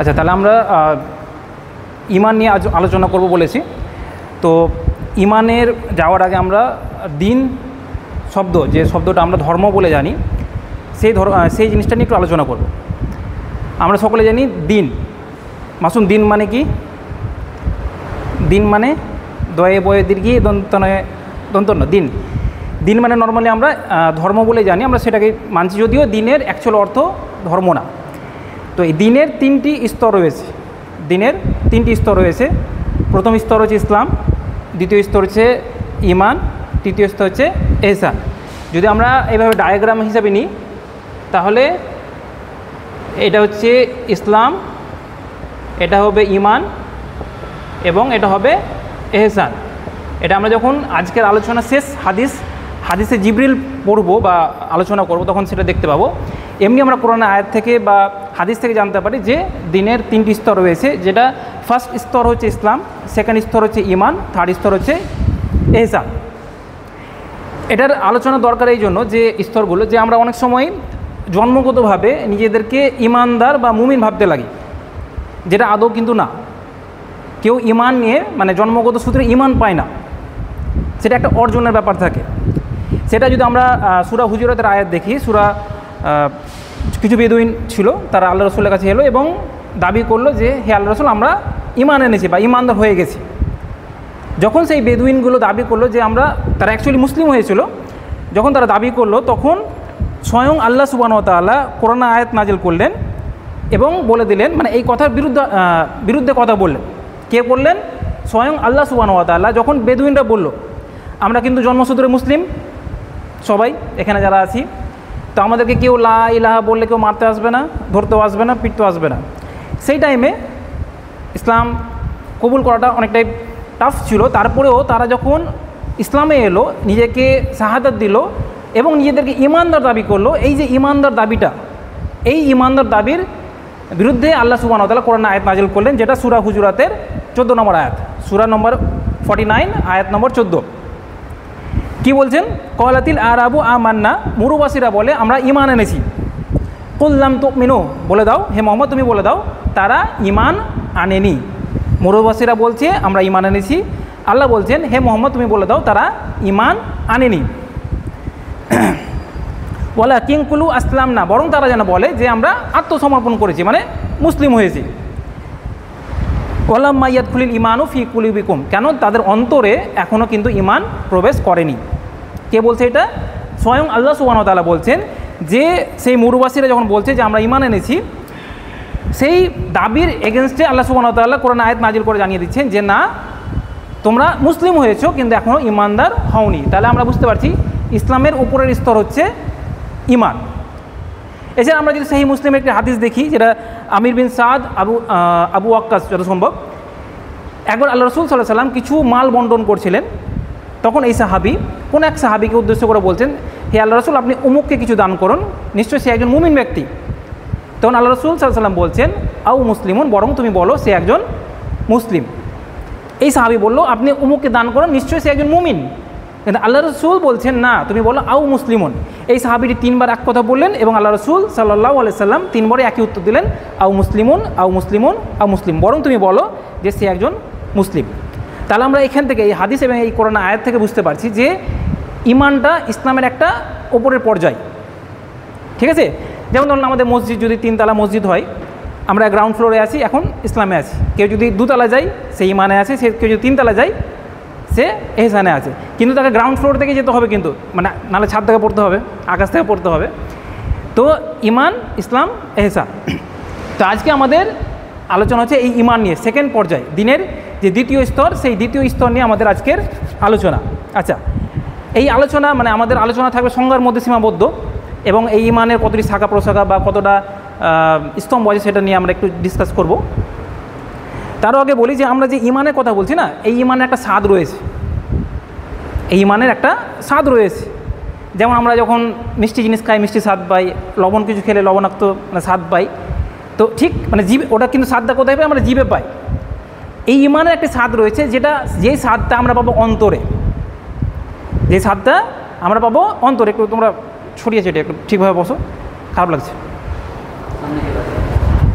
আচ্ছা, তাহলে আমরা ইমান নিয়ে আজ আলোচনা করব বলেছি। তো ইমানের যাওয়ার আগে আমরা দিন শব্দ, যে শব্দটা আমরা ধর্ম বলে জানি, সেই জিনিসটা নিয়ে একটু আলোচনা করব। আমরা সকলে জানি দিন। মাসুম, দিন মানে কি? দিন মানে দয়ে বয়ে দীর্ঘি দন্তনয় দন্তন্য দিন। দিন মানে নর্মালি আমরা ধর্ম বলে জানি, আমরা সেটাকে মানছি, যদিও দিনের অ্যাকচুয়াল অর্থ ধর্ম না। তো এই দিনের তিনটি স্তর রয়েছে। দিনের তিনটি স্তর রয়েছে। প্রথম স্তর হচ্ছে ইসলাম, দ্বিতীয় স্তর হচ্ছে ইমান, তৃতীয় স্তর হচ্ছে এহসান। যদি আমরা এইভাবে ডায়াগ্রাম হিসাবে নিই, তাহলে এটা হচ্ছে ইসলাম, এটা হবে ইমান এবং এটা হবে এহসান। এটা আমরা যখন আজকের আলোচনা শেষ হাদিসে জিবরিল পড়ব বা আলোচনা করব, তখন সেটা দেখতে পাবো। এমনি আমরা কোরআনের আয়াত থেকে বা হাদিস থেকে জানতে পারি যে দিনের তিনটি স্তর রয়েছে, যেটা ফার্স্ট স্তর হচ্ছে ইসলাম, সেকেন্ড স্তর হচ্ছে ইমান, থার্ড স্তর হচ্ছে এহসান। এটার আলোচনা দরকার এই জন্য যে স্তরগুলো, যে আমরা অনেক সময় জন্মগতভাবে নিজেদেরকে ইমানদার বা মুমিন ভাবতে লাগি, যেটা আদৌ কিন্তু না। কেউ ইমান নিয়ে মানে জন্মগত সূত্রে ইমান পায় না, সেটা একটা অর্জনের ব্যাপার থাকে। সেটা যদি আমরা সূরা হুজুরাতের আয়াত দেখি, কিছু বেদুইন ছিল, তারা আল্লাহ রসুলের কাছে এলো এবং দাবি করলো যে হে আল্লাহ রসুল, আমরা ইমান এনেছি বা ইমানদার হয়ে গেছি। যখন সেই বেদুইনগুলো দাবি করলো যে তারা অ্যাকচুয়ালি মুসলিম হয়েছিল, যখন তারা দাবি করলো, তখন স্বয়ং আল্লাহ সুবহানাহু ওয়া তাআলা কোরআন আয়াত নাজিল করলেন এবং বলে দিলেন, মানে এই কথার বিরুদ্ধে কথা বললেন। কে বললেন? স্বয়ং আল্লাহ সুবহানাহু ওয়া তাআলা। যখন বেদুইনরা বলল আমরা কিন্তু জন্মসূত্রে মুসলিম সবাই এখানে যারা আছি, তো আমাদেরকে কেউ লা ইলাহা বললে কেউ মারতে আসবে না, ধরতেও আসবে না, পিটতেও আসবে না। সেই টাইমে ইসলাম কবুল করাটা অনেকটাই টাফ ছিল। তারপরেও তারা যখন ইসলামে এলো, নিজেকে শাহাদাত দিল এবং নিজেদেরকে ইমানদার দাবি করলো, এই যে ইমানদার দাবিটা, এই ইমানদার দাবির বিরুদ্ধে আল্লাহ সুবহানাহু ওয়া তাআলা কোরআন আয়াত নাজিল করলেন, যেটা সূরা হুজুরাতের 14 নম্বর আয়াত, সূরা নম্বর 49 আয়াত নম্বর 14। কি বলছেন? ক্বালাতিল আরাবু আমান্না, মরুবাসীরা বলে আমরা ঈমান এনেছি। কুল লাম তুমিনু, বলে দাও হে মুহাম্মদ তুমি বলে দাও তারা ঈমান আনেনি। মরুবাসীরা বলছে আমরা ঈমান এনেছি, আল্লাহ বলছেন হে মুহাম্মদ তুমি বলে দাও তারা ঈমান আনেনি। ওয়ালাকিন কুলু আসলামনা, বরং তারা যেন বলে যে আমরা আত্মসমর্পণ করেছি, মানে মুসলিম হয়েছি। ওয়ালাম্মা ইয়াদখুলিল ঈমানু ফি কুলুবিকুম, কেন তাদের অন্তরে এখনও কিন্তু ঈমান প্রবেশ করেনি। কে বলছে এটা? স্বয়ং আল্লাহ সুবহানাহু ওয়া তাআলা বলছেন যে সেই মরুবাসীরা যখন বলছে যে আমরা ঈমান এনেছি, সেই দাবির এগেনস্টে আল্লাহ সুবহানাহু ওয়া তাআলা কোরআন আয়াত নাজিল করে জানিয়ে দিচ্ছেন যে না, তোমরা মুসলিম হয়েছো কিন্তু এখনও ঈমানদার হওনি। তাহলে আমরা বুঝতে পারছি ইসলামের উপরের স্তর হচ্ছে ঈমান। এছাড়া আমরা যদি সহিহ মুসলিমের একটি হাদিস দেখি, যেটা আমির বিন সাদ আবু ওয়াক্কাস যত সম্ভব, একবার আল্লাহ রসুল সাল্লাল্লাহু আলাইহি সাল্লাম কিছু মাল বন্টন করছিলেন। তখন এই সাহাবি কোন এক সাহাবিকে উদ্দেশ্য করে বলছেন, হে আল্লাহ রসুল আপনি অমুককে কিছু দান করুন, নিশ্চয়ই সে একজন মুমিন ব্যক্তি। তখন আল্লাহ রসুল সাল্লাল্লাহু আলাইহি সাল্লাম বলছেন আউ মুসলিমুন, বরং তুমি বলো সে একজন মুসলিম। এই সাহাবি বলল আপনি অমুককে দান করুন, নিশ্চয়ই সে একজন মুমিন। কিন্তু আল্লাহ রসুল বলছেন না, তুমি বলো আউ মুসলিমুন। এই সাহাবিটি 3 বার এক কথা বললেন এবং আল্লাহ রসুল সাল্লাল্লাহু আলাইহি সাল্লাম 3 বারে একই উত্তর দিলেন, আউ মুসলিমুন আউ মুসলিমুন আউ মুসলিম, বরং তুমি বলো যে সে একজন মুসলিম। তাহলে আমরা এখান থেকে এই হাদিস এবং এই কোরআন আয়াত থেকে বুঝতে পারছি যে ঈমানটা ইসলামের একটা ওপরের পর্যায়। ঠিক আছে? যেমন ধরুন আমাদের মসজিদ যদি 3 তলা মসজিদ হয়, আমরা গ্রাউন্ড ফ্লোরে আছি, এখন ইসলামে আছি। কেউ যদি 2 তলা যায় সে ঈমানে আছে, কেউ যদি 3 তলা যায় সে এহসানে আছে। কিন্তু তাকে গ্রাউন্ড ফ্লোর থেকে যেতে হবে, কিন্তু মানে নাহলে ছাদ থেকে পড়তে হবে, আকাশ থেকে পড়তে হবে। তো ঈমান, ইসলাম, এহসান। তো আজকে আমাদের আলোচনা হচ্ছে এই ঈমান নিয়ে, সেকেন্ড পর্যায়, দিনের যে দ্বিতীয় স্তর, সেই দ্বিতীয় স্তর নিয়ে আমাদের আজকের আলোচনা। আচ্ছা, এই আলোচনা মানে আমাদের আলোচনা থাকবে সংজ্ঞার মধ্যে সীমাবদ্ধ, এবং এই ঈমানের কতটি শাখা প্রশাখা বা কতটা স্তম্ভ আছে সেটা নিয়ে আমরা একটু ডিসকাস করব। তারও আগে বলি যে আমরা যে ঈমানের কথা বলছি না, এই ঈমানের একটা স্বাদ রয়েছে। এই ঈমানের একটা স্বাদ রয়েছে। যেমন আমরা যখন মিষ্টি জিনিস খাই মিষ্টি স্বাদ পাই, লবণ কিছু খেলে লবণাক্ত মানে স্বাদ পাই। তো ঠিক মানে জিভে, ওটা কিন্তু স্বাদটা কোথায় পাই? আমরা জিভে পাই। এই ঈমানের একটা স্বাদ রয়েছে, যেই স্বাদটা আমরা পাবো অন্তরে, যে স্বাদটা আমরা পাবো অন্তরে। একটু তোমরা ছড়িয়ে ছেটে একটু ঠিকভাবে বসো, খারাপ লাগছে।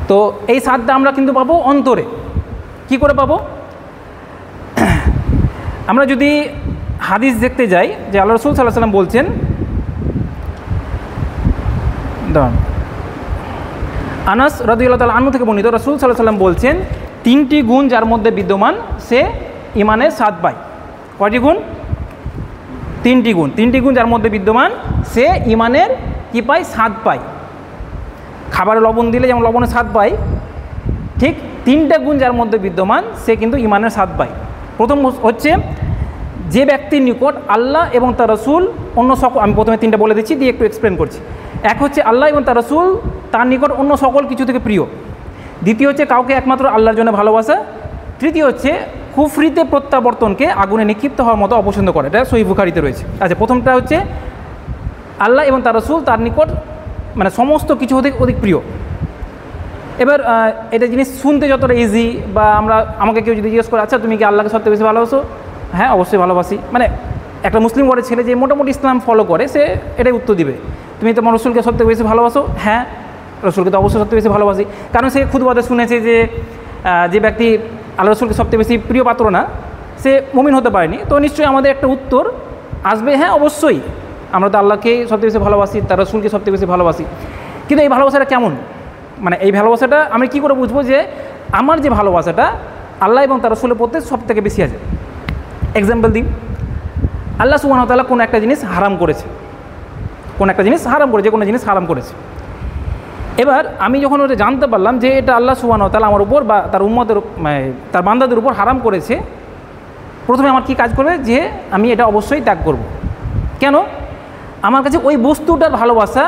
তো এই স্বাদটা আমরা কিন্তু পাবো অন্তরে। কি করে পাবো? আমরা যদি হাদিস দেখতে যাই যে আল্লাহ রাসূল সাল্লাল্লাহু আলাইহি ওয়াসাল্লাম বলছেন, আনাস রাদিয়াল্লাহু তাআলা আনহু থেকে বর্ণিত, রাসূল সাল্লাল্লাহু আলাইহি ওয়াসাল্লাম বলছেন 3টি গুণ যার মধ্যে বিদ্যমান সে ঈমানের স্বাদ পায়। কয়টি গুণ? 3টি গুণ। 3টি গুণ যার মধ্যে বিদ্যমান সে ঈমানের কি পায়? স্বাদ পায়। খাবারে লবণ দিলে যেমন লবণের স্বাদ পায়, ঠিক 3টা গুণ যার মধ্যে বিদ্যমান সে কিন্তু ঈমানের স্বাদ পায়। প্রথম হচ্ছে যে ব্যক্তির নিকট আল্লাহ এবং তার রাসূল অন্য সকল, আমি প্রথমে 3টা বলে দিচ্ছি দিয়ে একটু এক্সপ্লেন করছি। এক হচ্ছে আল্লাহ এবং তার রাসূল তার নিকট অন্য সকল কিছু থেকে প্রিয়। দ্বিতীয় হচ্ছে কাউকে একমাত্র আল্লাহর জন্য ভালোবাসা। তৃতীয় হচ্ছে কুফরিতে প্রত্যাবর্তনকে আগুনে নিক্ষিপ্ত হওয়ার মতো অপছন্দ করে। এটা সহিহ বুখারীতে রয়েছে। আচ্ছা, প্রথমটা হচ্ছে আল্লাহ এবং তার রাসূল তার নিকট মানে সমস্ত কিছু থেকে অধিক প্রিয়। এবার এটা জিনিস শুনতে যতটা ইজি, বা আমাকে কেউ যদি জিজ্ঞেস করে আচ্ছা তুমি কি আল্লাহকে সবচেয়ে বেশি ভালোবাসো? হ্যাঁ, অবশ্যই ভালোবাসি। মানে একটা মুসলিম ঘরের ছেলে যে মোটামুটি ইসলাম ফলো করে সে এটাই উত্তর দিবে। তুমি তোমার রসুলকে সবথেকে বেশি ভালোবাসো? হ্যাঁ, রসুলকে তো অবশ্যই সবথেকে বেশি ভালোবাসি। কারণ সে খুদবাতে শুনেছে যে ব্যক্তি আল্লাহ রসুলকে সবথেকে বেশি প্রিয় পাত্র না, সে মুমিন হতে পারেনি। তো নিশ্চয়ই আমাদের একটা উত্তর আসবে, হ্যাঁ অবশ্যই আমরা তো আল্লাহকে সবথেকে বেশি ভালোবাসি, তার রসুলকে সবথেকে বেশি ভালোবাসি। কিন্তু এই ভালোবাসাটা কেমন? মানে এই ভালোবাসাটা আমি কী করে বুঝবো যে আমার যে ভালোবাসাটা আল্লাহ এবং তার রসুলের প্রতি সব থেকে বেশি আছে? এক্সাম্পল দিই, আল্লাহ সুবহানাহু ওয়া তাআলা কোনো একটা জিনিস হারাম করেছে, কোনো একটা জিনিস হারাম করেছে, কোনো জিনিস হারাম করেছে। এবার আমি যখন ওটা জানতে পারলাম যে এটা আল্লাহ সুবহানাহু ওয়া তাআলা আমার উপর বা তার উম্মতের তার বান্দাদের উপর হারাম করেছে, প্রথমে আমার কি কাজ করবে যে আমি এটা অবশ্যই ত্যাগ করব। কেন? আমার কাছে ওই বস্তুটার ভালোবাসা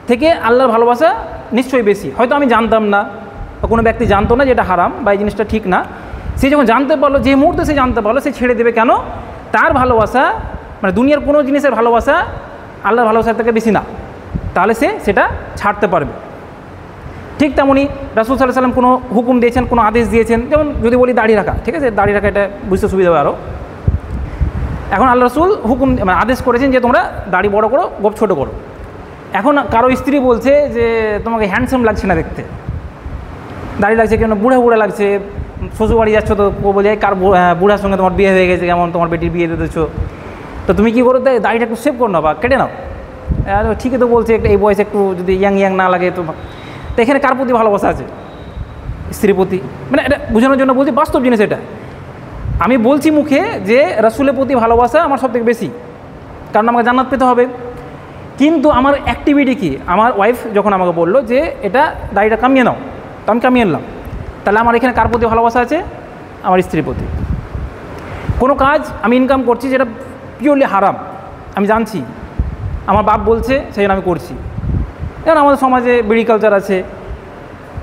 থেকে আল্লাহর ভালোবাসা নিশ্চয়ই বেশি। হয়তো আমি জানতাম না, বা কোনো ব্যক্তি জানতো না যে এটা হারাম বা এই জিনিসটা ঠিক না, সে যখন জানতে পারলো, যে মুহূর্তে সে জানতে পারলো, সে ছেড়ে দেবে। কেন? তার ভালোবাসা মানে দুনিয়ার কোনো জিনিসের ভালোবাসা আল্লাহর ভালোবাসার থেকে বেশি না, তাহলে সে সেটা ছাড়তে পারবে। ঠিক তেমনই রাসূল সাল্লাল্লাহু আলাইহি ওয়াসাল্লাম কোনো হুকুম দিয়েছেন, কোনো আদেশ দিয়েছেন, যেমন যদি বলি দাড়ি রাখা, ঠিক আছে, দাড়ি রাখা এটা বুঝতে সুবিধা হবে আরও। এখন আল্লাহ রাসূল হুকুম মানে আদেশ করেছেন যে তোমরা দাড়ি বড় করো, গোঁফ ছোটো করো। এখন কারো স্ত্রী বলছে যে তোমাকে হ্যান্ডসাম লাগছে না দেখতে, দাড়ি লাগছে কেন, বুড়া বুড়া লাগছে, শ্বশুরবাড়ি যাচ্ছ তো বলে কার বুড়ার সঙ্গে তোমার বিয়ে হয়ে গেছে, কেমন তোমার বেটির বিয়ে দিতেছো, তো তুমি কী করো, দাড়িটা একটু সেভ করো না বা কেটে নাও। ঠিকই তো বলছে, এই বয়সে একটু যদি ইয়াং না লাগে তো এখানে কার প্রতি ভালোবাসা আছে? স্ত্রীর প্রতি। মানে এটা বোঝানোর জন্য বলছি, বাস্তব জিনিস এটা। আমি বলছি মুখে যে রাসূলের প্রতি ভালোবাসা আমার সবথেকে বেশি, কারণ আমাকে জান্নাত পেতে হবে। কিন্তু আমার অ্যাক্টিভিটি কি? আমার ওয়াইফ যখন আমাকে বললো যে এটা দাড়িটা কামিয়ে নাও, তো আমি কামিয়ে নিলাম, তাহলে আমার এখানে কার প্রতি ভালোবাসা আছে? আমার স্ত্রীর প্রতি। কোনো কাজ আমি ইনকাম করছি যেটা পিওরলি হারাম, আমি জানছি, আমার বাপ বলছে সেই জন্য আমি করছি। যেমন আমাদের সমাজে বিড়ি কালচার আছে,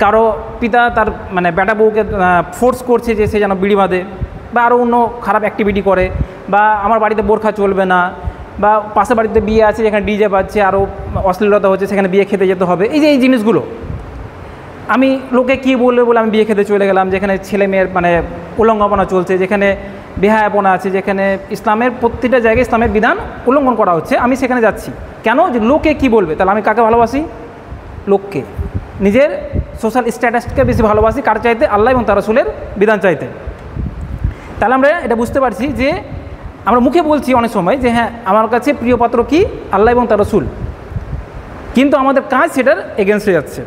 কারো পিতা তার মানে বেটা বউকে ফোর্স করছে যে সে যেন বিড়ি বাঁধে, বা আরও অন্য খারাপ অ্যাক্টিভিটি করে, বা আমার বাড়িতে বোরখা চলবে না, বা পাশের বাড়িতে বিয়ে আছে যেখানে ডিজে বাজছে, আরও অশ্লীলতা হচ্ছে, সেখানে বিয়ে খেতে যেতে হবে। এই জিনিসগুলো আমি লোকে কী বলবে বলে আমি বিয়ে খেতে চলে গেলাম, যেখানে ছেলে মেয়ের মানে উলঙ্ঘনা চলছে, যেখানে বেহায়াপনা আছে, যেখানে ইসলামের প্রতিটা জায়গায় ইসলামের বিধান উল্লঙ্ঘন করা হচ্ছে, আমি সেখানে যাচ্ছি কেন? যে লোকে কি বলবে। তাহলে আমি কাকে ভালোবাসি? লোককে। নিজের সোশ্যাল স্ট্যাটাসকে বেশি ভালোবাসি কার চাইতে? আল্লাহ এবং তার রাসূলের বিধান চাইতে। তাহলে আমরা এটা বুঝতে পারছি যে আমরা মুখে বলছি অনেক সময় যে হ্যাঁ আমার কাছে প্রিয় পাত্র কি? আল্লাহ এবং তার রাসূল, কিন্তু আমাদের কাজ সেটার এগেনস্টে যাচ্ছে।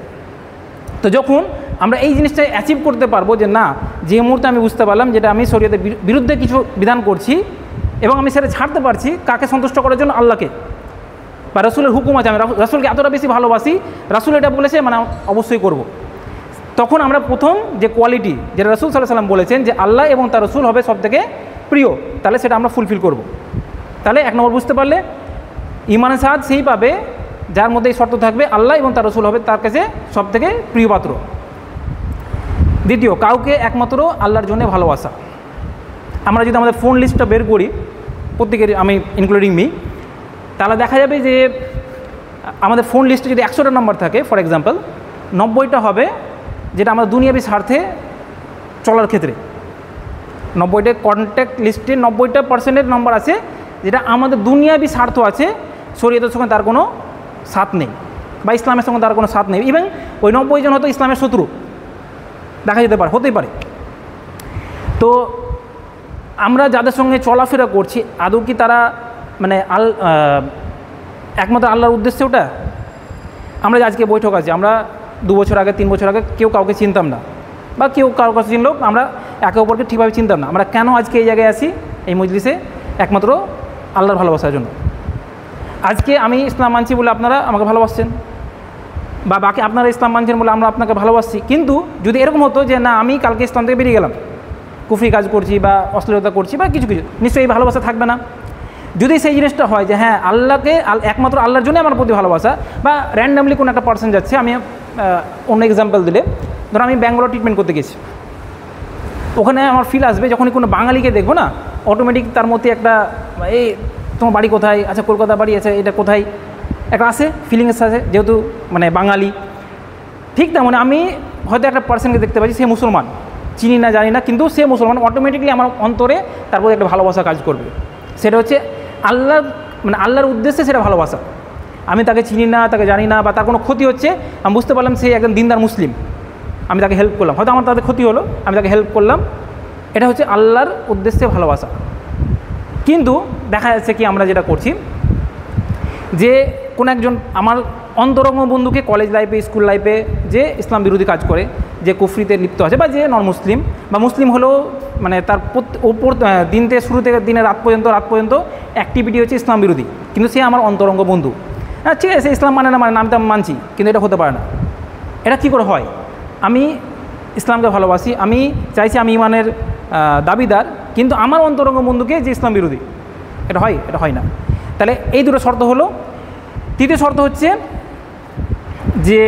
তো যখন আমরা এই জিনিসটা অ্যাচিভ করতে পারবো যে না, যে মুহূর্তে আমি বুঝতে পারলাম যেটা আমি শরীয়তের বিরুদ্ধে কিছু বিধান করছি এবং আমি সেটা ছাড়তে পারছি, কাকে সন্তুষ্ট করার জন্য? আল্লাহকে। বা রাসূলের হুকুম আছে, আমি রাসূলকে এতটা বেশি ভালোবাসি, রাসূল এটা বলেছে মানে অবশ্যই করব। তখন আমরা প্রথম যে কোয়ালিটি যেটা রাসূল সাল্লাল্লাহু আলাইহি ওয়াসাল্লাম বলেছেন যে আল্লাহ এবং তার রাসূল হবে সবথেকে প্রিয়, তাহলে সেটা আমরা ফুলফিল করব। তাহলে এক নম্বর বুঝতে পারলে ঈমানের স্বাদ সেই পাবে যার মধ্যে এই শর্ত থাকবে, আল্লাহ এবং তার রাসূল হবে তার কাছে সবথেকে প্রিয় পাত্র। দ্বিতীয়, কাউকে একমাত্র আল্লাহর জন্য ভালোবাসা। আমরা যদি আমাদের ফোন লিস্টটা বের করি প্রত্যেকের, আমি ইনক্লুডিং মি, তাহলে দেখা যাবে যে আমাদের ফোন লিস্টে যদি 100টা নম্বর থাকে, ফর এক্সাম্পল 90টা হবে যেটা আমরা দুনিয়াবি স্বার্থে চলার ক্ষেত্রে, 90টা কন্ট্যাক্ট লিস্টে 90% নম্বর আছে যেটা আমাদের দুনিয়াবি স্বার্থ আছে, শরীয়তের সঙ্গে তার কোনো সাথ নেই। বা ইসলামের সঙ্গে তার কোনো সাথ নেই, ইভেন ওই 90 জন হয়তো ইসলামের শত্রু দেখা যেতে পারে, হতেই পারে। তো আমরা যাদের সঙ্গে চলাফেরা করছি আদৌ কি তারা মানে একমাত্র আল্লাহর উদ্দেশ্যে ওটা? আমরা যে আজকে বৈঠক আছে, আমরা 2 বছর আগে 3 বছর আগে কেউ কাউকে চিনতাম না, বা কেউ কারোর কাছে চিনলেও আমরা একে অপরকে ঠিকভাবে চিনতাম না। আমরা কেন আজকে এই জায়গায় আছি এই মজলিসে? একমাত্র আল্লাহর ভালোবাসার জন্য। আজকে আমি ইসলাম মানছি বলে আপনারা আমাকে ভালোবাসছেন, বা বাকি আপনারা ইসলাম মানছেন বলে আমরা আপনাকে ভালোবাসছি। কিন্তু যদি এরকম হতো যে না আমি কালকে ইসলাম থেকে বেরিয়ে গেলাম, কুফরি কাজ করছি বা অশ্লীলতা করছি বা কিছু কিছু, নিশ্চয়ই এই ভালোবাসা থাকবে না। যদি সেই জিনিসটা হয় যে হ্যাঁ আল্লাহকে একমাত্র আল্লাহর জন্য আমার প্রতি ভালোবাসা, বা র্যান্ডামলি কোনো একটা পার্সন যাচ্ছে, আমি অন্য এক্সাম্পল দিলে ধরো আমি ব্যাঙ্গালোর ট্রিটমেন্ট করতে গেছি, ওখানে আমার ফিল আসবে যখনই কোনো বাঙালিকে দেখবো না, অটোমেটিক তার মধ্যে একটা এই তোমার বাড়ি কোথায়, আচ্ছা কলকাতা বাড়ি আছে, এটা কোথায়, একটা আসে ফিলিংস আছে, যেহেতু মানে বাঙালি। ঠিক তেমন আমি হয়তো একটা পার্সনকে দেখতে পাচ্ছি, সে মুসলমান, চিনি না জানি না, কিন্তু সে মুসলমান, অটোমেটিকলি আমার অন্তরে তারপরে একটা ভালোবাসা কাজ করবে। সেটা হচ্ছে আল্লাহ, মানে আল্লাহর উদ্দেশ্যে সেটা ভালোবাসা। আমি তাকে চিনি না, তাকে জানি না, বা তার কোনো ক্ষতি হচ্ছে, আমি বুঝতে পারলাম সে একজন দিনদার মুসলিম, আমি তাকে হেল্প করলাম, হয়তো আমার তাদের ক্ষতি হলো, আমি তাকে হেল্প করলাম, এটা হচ্ছে আল্লাহর উদ্দেশ্যে ভালোবাসা। কিন্তু দেখা যাচ্ছে কি আমরা যেটা করছি, যে কোনো একজন আমার অন্তরঙ্গ বন্ধুকে কলেজ লাইফে স্কুল লাইফে যে ইসলাম বিরোধী কাজ করে, যে কুফরিতে লিপ্ত আছে, বা যে নন মুসলিম বা মুসলিম হলেও মানে তার ওপর দিন থেকে শুরু থেকে দিনের রাত পর্যন্ত অ্যাক্টিভিটি হচ্ছে ইসলাম বিরোধী, কিন্তু সে আমার অন্তরঙ্গ বন্ধু। হ্যাঁ ঠিক আছে, ইসলাম মানে না, মানে আমি তো মানছি, কিন্তু এটা হতে পারে না। এটা কী করে হয়? আমি ইসলামকে ভালোবাসি, আমি চাইছি আমি ইমানের দাবিদার, কিন্তু আমার অন্তরঙ্গ বন্ধুকে যে ইসলাম বিরোধী, এটা হয়? এটা হয় না। তাহলে এই দুটো শর্ত হলো। তৃতীয় শর্ত হচ্ছে যে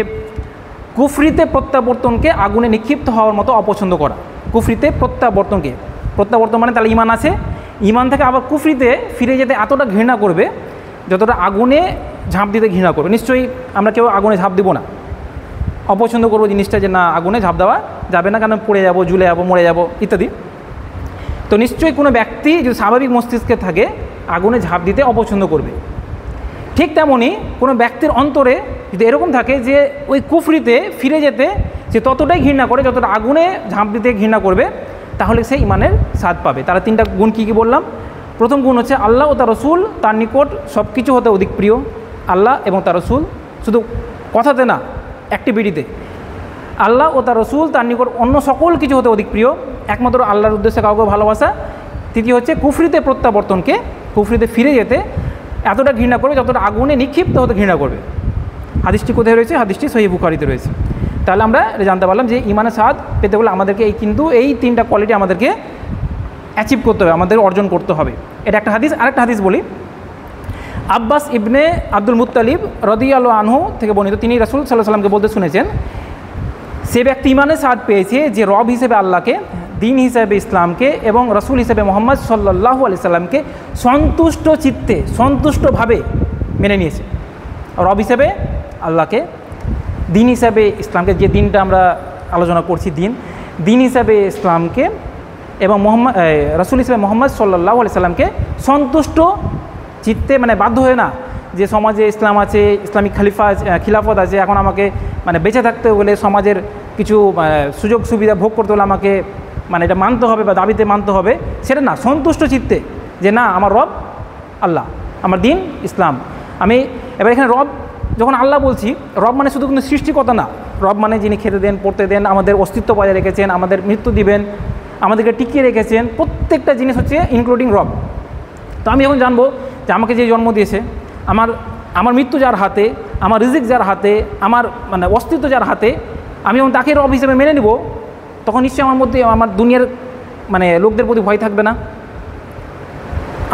কুফরিতে প্রত্যাবর্তনকে আগুনে নিক্ষিপ্ত হওয়ার মতো অপছন্দ করা। কুফরিতে প্রত্যাবর্তন মানে তাহলে ইমান আছে, ইমান থেকে আবার কুফরিতে ফিরে যেতে এতটা ঘৃণা করবে যতটা আগুনে ঝাঁপ দিতে ঘৃণা করবে। নিশ্চয়ই আমরা কেউ আগুনে ঝাঁপ দিব না, অপছন্দ করবো জিনিসটা, যে না আগুনে ঝাঁপ দেওয়া যাবে না, কারণ পড়ে যাব, ঝুলে যাব, মরে যাব ইত্যাদি। তো নিশ্চয়ই কোনো ব্যক্তি যদি স্বাভাবিক মস্তিষ্কে থাকে আগুনে ঝাঁপ দিতে অপছন্দ করবে। ঠিক তেমনই কোনো ব্যক্তির অন্তরে যদি এরকম থাকে যে ওই কুফরিতে ফিরে যেতে সে ততটাই ঘৃণা করে যতটা আগুনে ঝাঁপ দিতে ঘৃণা করবে, তাহলে সে ইমানের স্বাদ পাবে। তারা 3টা গুণ কী কী বললাম? প্রথম গুণ হচ্ছে আল্লাহ ও তার রসুল তার নিকট সব কিছু হতে অধিক প্রিয়। আল্লাহ এবং তার রসুল, শুধু কথাতে না, অ্যাক্টিভিটিতে। আল্লাহ ও তার রসুল তার নিকট অন্য সকল কিছু হতে অধিক প্রিয়, একমাত্র আল্লাহর উদ্দেশ্যে কাউকে ভালোবাসা। তৃতীয় হচ্ছে কুফরিতে প্রত্যাবর্তনকে, কুফরিতে ফিরে যেতে এতটা ঘৃণা করবে যতটা আগুনে নিক্ষিপ্ত হতে ঘৃণা করবে। হাদিসটি কোথায় রয়েছে? হাদিসটি সহিহ বুখারীতে রয়েছে। তাহলে আমরা জানতে পারলাম যে ইমানের স্বাদ পেতে হলে আমাদেরকে এই 3টা কোয়ালিটি আমাদেরকে অ্যাচিভ করতে হবে, আমাদের অর্জন করতে হবে। এটা একটা হাদিস। আরেকটা হাদিস বলি, আব্বাস ইবনে আব্দুল মুত্তালিব রাদিয়াল্লাহু আনহু থেকে বর্ণিত, তিনি রাসূল সাল্লাল্লাহু আলাইহি ওয়াসাল্লামকে বলতে শুনেছেন, সে ব্যক্তি ইমানের স্বাদ পেয়েছে যে রব হিসেবে আল্লাহকে, দিন হিসেবে ইসলামকে এবং রাসূল হিসেবে মুহাম্মদ সাল্লাল্লাহু আলাইহি সাল্লামকে সন্তুষ্ট চিত্তে, সন্তুষ্টভাবে মেনে নিয়েছে। রব হিসেবে আল্লাহকে, দিন হিসাবে ইসলামকে, যে দিনটা আমরা আলোচনা করছি দিন হিসাবে ইসলামকে, এবং রাসূল হিসেবে মুহাম্মদ সাল্লাল্লাহু আলাইহি সাল্লামকে সন্তুষ্ট চিত্তে, মানে বাধ্য হয়ে না যে সমাজে ইসলাম আছে, ইসলামিক খিলাফত আছে, এখন আমাকে মানে বেঁচে থাকতে হলে সমাজের কিছু সুযোগ সুবিধা ভোগ করতে হলে আমাকে মানে এটা মানতে হবে বা দাবিতে মানতে হবে, সেটা না, সন্তুষ্ট চিত্তে যে না আমার রব আল্লাহ, আমার দিন ইসলাম। আমি এবার এখানে রব যখন আল্লাহ বলছি, রব মানে শুধু কিন্তু সৃষ্টিকর্তা না, রব মানে যিনি খেতে দেন, পড়তে দেন, আমাদের অস্তিত্ব বজায় রেখেছেন, আমাদের মৃত্যু দিবেন, আমাদেরকে টিকিয়ে রেখেছেন, প্রত্যেকটা জিনিস হচ্ছে ইনক্লুডিং রব। তো আমি এখন জানবো যে আমাকে যে জন্ম দিয়েছে, আমার মৃত্যু যার হাতে, আমার রিজিক যার হাতে, আমার মানে অস্তিত্ব যার হাতে, আমি যখন তাকে রব হিসেবে মেনে নিব, তখন নিশ্চয়ই আমার মধ্যে আমার দুনিয়ার মানে লোকদের প্রতি ভয় থাকবে না,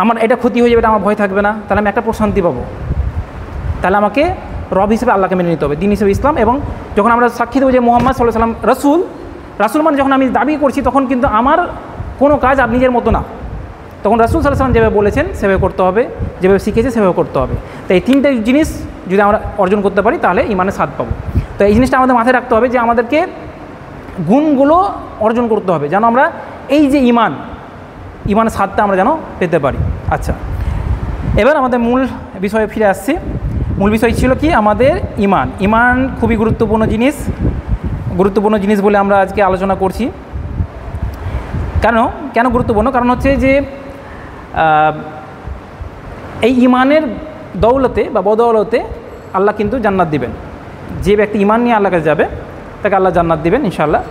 আমার এটা ক্ষতি হয়ে যাবে এটা আমার ভয় থাকবে না, তাহলে আমি একটা প্রশান্তি পাবো। তাহলে আমাকে রব হিসেবে আল্লাহকে মেনে নিতে হবে, দিন হিসেবে ইসলাম। এবং যখন আমরা সাক্ষী দেবো যে মুহাম্মদ সাল্লাল্লাহু আলাইহি ওয়াসাল্লাম রাসূল মানে যখন আমি দাবি করছি, তখন কিন্তু আমার কোনো কাজ আর নিজের মতো না, তখন রাসূল সাল্লাল্লাহু আলাইহি ওয়াসাল্লাম যেভাবে বলেছেন সেভাবে করতে হবে, যেভাবে শিখেছে সেভাবে করতে হবে। তো এই 3টে জিনিস যদি আমরা অর্জন করতে পারি তাহলে ইমানের স্বাদ পাবো। তো এই জিনিসটা আমাদের মাথায় রাখতে হবে যে আমাদেরকে গুণগুলো অর্জন করতে হবে, যেন আমরা এই যে ইমানের স্বাদটা আমরা যেন পেতে পারি। আচ্ছা, এবার আমাদের মূল বিষয়ে ফিরে আসছি। মূল বিষয় ছিল কি আমাদের ঈমান। ঈমান খুবই গুরুত্বপূর্ণ জিনিস বলে আমরা আজকে আলোচনা করছি। কেন গুরুত্বপূর্ণ? কারণ হচ্ছে যে এই ঈমানের দৌলতে বা বদৌলতে আল্লাহ কিন্তু জান্নাত দিবেন। যে ব্যক্তি ঈমান নিয়ে আল্লাহর কাছে যাবে তাকে আল্লাহ জান্নাত দিবেন ইনশাআল্লাহ।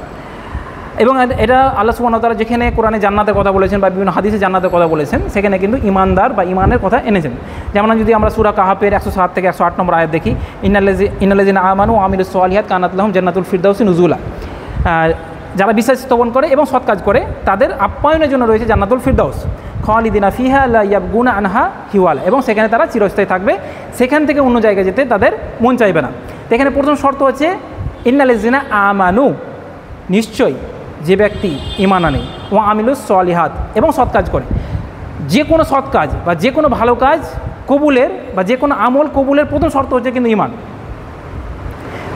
এবং এটা আল্লাহ সুবহানাহু ওয়া তাআলা যেখানে কোরআনে জান্নাতের কথা বলেছেন বা বিভিন্ন হাদিসে জান্নাতের কথা বলেছেন, সেখানে কিন্তু ঈমানদার বা ঈমানের কথা এনেছেন। যেমন যদি আমরা সূরা কাহাফের 107 থেকে 108 নম্বর আয়াত দেখি, ইন্নাল্লাযিনা আমানু ওয়া আমিলুস সালিহাত কানাত লাহুম জান্নাতুল ফিরদাউসি নুজুলা। যারা বিশ্বাস স্থাপন করে এবং সৎ কাজ করে তাদের আপ্যায়নের জন্য রয়েছে জান্নাতুল ফিরদাউস, খালিদিনা ফিহা লা ইয়াবগুনা আনহা হিওয়ালা, এবং সেখানে তারা চিরস্থায়ী থাকবে, সেখান থেকে অন্য জায়গায় যেতে তাদের মন চাইবে না। তো এখানে প্রথম শর্ত হচ্ছে ইন্নাল্লাযিনা আমানু, নিশ্চয়ই যে ব্যক্তি ঈমান আনে, ও আমিলুস সালিহাত, এবং সৎ কাজ করে। যে কোনো সৎ কাজ বা যে কোনো ভালো কাজ কবুলের বা যে কোনো আমল কবুলের প্রথম শর্ত হচ্ছে কিন্তু ঈমান।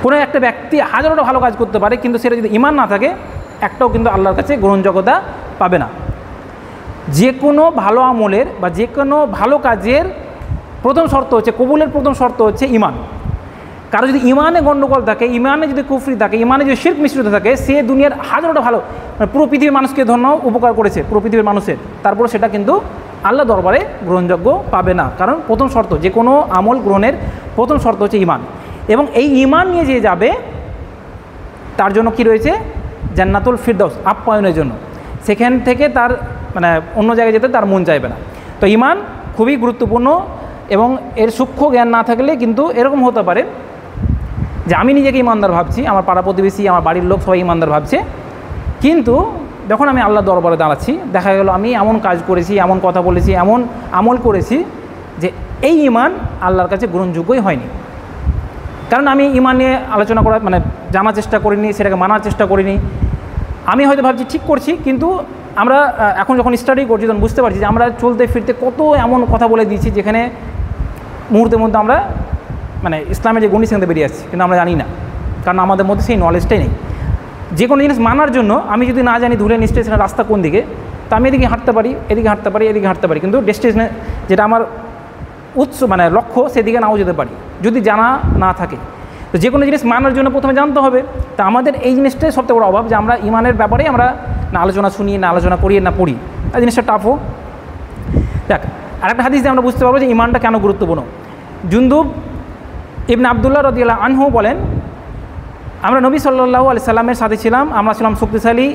কোনো একটা ব্যক্তি হাজারোটা ভালো কাজ করতে পারে, কিন্তু সেটা যদি ঈমান না থাকে একটাও কিন্তু আল্লাহর কাছে গ্রহণযোগ্যতা পাবে না। যে কোনো ভালো আমলের বা যে কোনো ভালো কাজের প্রথম শর্ত হচ্ছে, কবুলের প্রথম শর্ত হচ্ছে ঈমান। কারো যদি ঈমানে গণ্ডগোল থাকে, ঈমানে যদি কুফরি থাকে, ঈমানে যদি শিরক মিশ্রিত থাকে, সে দুনিয়ার হাজারোটা ভালো পুরো পৃথিবীর মানুষকে ধন্য উপকার করেছে, পুরো পৃথিবীর মানুষের, তারপরে সেটা কিন্তু আল্লাহ দরবারে গ্রহণযোগ্য পাবে না। কারণ প্রথম শর্ত, যে কোনো আমল গ্রহণের প্রথম শর্ত হচ্ছে ঈমান। এবং এই ঈমান নিয়ে যে যাবে তার জন্য কি রয়েছে? জান্নাতুল ফিরদাউস, আপ্যায়নের জন্য। সেখান থেকে তার অন্য জায়গায় যেতে তার মন চাইবে না। তো ঈমান খুবই গুরুত্বপূর্ণ, এবং এর সূক্ষ্ম জ্ঞান না থাকলে কিন্তু এরকম হতে পারে যে আমি নিজেকে ইমানদার ভাবছি, আমার পাড়া প্রতিবেশী, আমার বাড়ির লোক সবাই ইমানদার ভাবছে, কিন্তু যখন আমি আল্লাহ দরবারে দাঁড়াচ্ছি দেখা গেল আমি এমন কাজ করেছি, এমন কথা বলেছি, এমন আমল করেছি যে এই ঈমান আল্লাহর কাছে গ্রহণযোগ্যই হয়নি। কারণ আমি ঈমান নিয়ে আলোচনা করার জানার চেষ্টা করিনি, সেটাকে মানার চেষ্টা করিনি। আমি হয়তো ভাবছি ঠিক করছি, কিন্তু আমরা এখন যখন স্টাডি করছি তখন বুঝতে পারছি যে আমরা চলতে ফিরতে কত এমন কথা বলে দিয়েছি যেখানে মুহূর্তের মধ্যে আমরা ইসলামের যে গণ্ডি সেখান থেকে বেরিয়ে আসছি, কিন্তু আমরা জানি না, কারণ আমাদের মধ্যে সেই নলেজটাই নেই। যে কোনো জিনিস মানার জন্য আমি যদি না জানি ধুলেন স্টেশনের রাস্তা কোন দিকে, তো আমি এদিকে হাঁটতে পারি, এদিকে হাঁটতে পারি, এদিকে হাঁটতে পারি, কিন্তু ডেস্টিনেশনে যেটা আমার লক্ষ্য সেদিকে নাও যেতে পারি যদি জানা না থাকে। তো যে কোনো জিনিস মানার জন্য প্রথমে জানতে হবে। তা আমাদের এই জিনিসটাই সবথেকে বড় অভাব, যে আমরা ঈমানের ব্যাপারে আমরা না আলোচনা শুনি, না আলোচনা করি, না পড়ি। এই জিনিসটা টাফও। দেখ, আরেকটা হাদিস দিয়ে আমরা বুঝতে পারবো যে ঈমানটা কেন গুরুত্বপূর্ণ। জুনদুব ইবনে আবদুল্লাহ রাদিয়াল্লাহু আনহু বলেন, আমরা নবী সাল্লাল্লাহু আলাইহি সাল্লামের সাথে ছিলাম, আমরা ছিলাম শক্তিশালী